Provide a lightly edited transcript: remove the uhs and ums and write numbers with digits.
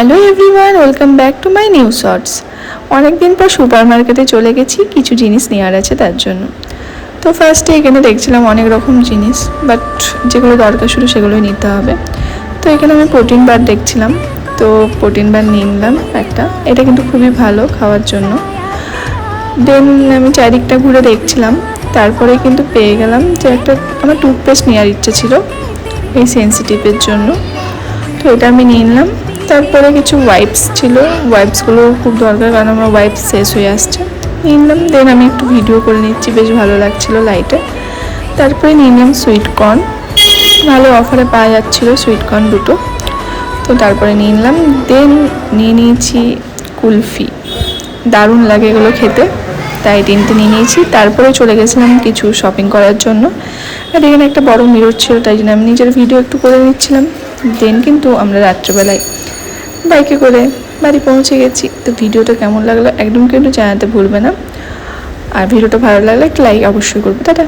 Hello everyone, welcome back to my new shorts. অনেকদিন পর super মার্কেটে চলে গেছি, কিছু জিনিস নেওয়ার আছে তার জন্য। তো ফার্স্টে এখানে দেখছিলাম অনেক রকম জিনিস, বাট যেগুলো দরকার শুধু সেগুলোই নিতে হবে। তো এখানে আমি প্রোটিন বার দেখছিলাম, তো প্রোটিন বার নিয়ে নিলাম একটা। এটা কিন্তু খুবই ভালো খাওয়ার জন্য। দেন আমি চারিদিকটা ঘুরে দেখছিলাম, তারপরে কিন্তু পেয়ে গেলাম যে একটা আমার টুথপেস্ট নেওয়ার ইচ্ছে ছিল এই সেন্সিটিভের জন্য। তো এটা আমি নিয়ে নিলাম। তারপরে কিছু ওয়াইপস ছিল, ওয়াইপসগুলো খুব দরকার কারণ আমার ওয়াইপস শেষ হয়ে আসছে। নিয়ে নিলাম। দেন আমি একটু ভিডিও করে নিচ্ছি, বেশ ভালো লাগছিলো লাইটে। তারপরে নিয়ে নিলাম সুইট কর্ন, ভালো অফারে পাওয়া যাচ্ছিলো সুইট কর্ন দুটো। তো তারপরে নিয়ে নিলাম। দেন নিয়ে নিয়েছি কুলফি, দারুণ লাগে এগুলো খেতে, তাই তিনটে নিয়ে নিয়েছি। তারপরে চলে গেছিলাম কিছু শপিং করার জন্য। আর এখানে একটা বড় মিরর ছিল, তাই জন্য আমি নিজের ভিডিও একটু করে নিচ্ছিলাম। দেন কিন্তু আমরা রাত্রেবেলায় বাইকে করে বাড়ি পৌঁছে গেছি। তো ভিডিওটা কেমন লাগলো একদম কিন্তু জানাতে ভুলবে না, আর ভিডিওটা ভালো লাগলে একটা লাইক অবশ্যই করবে। টাটা।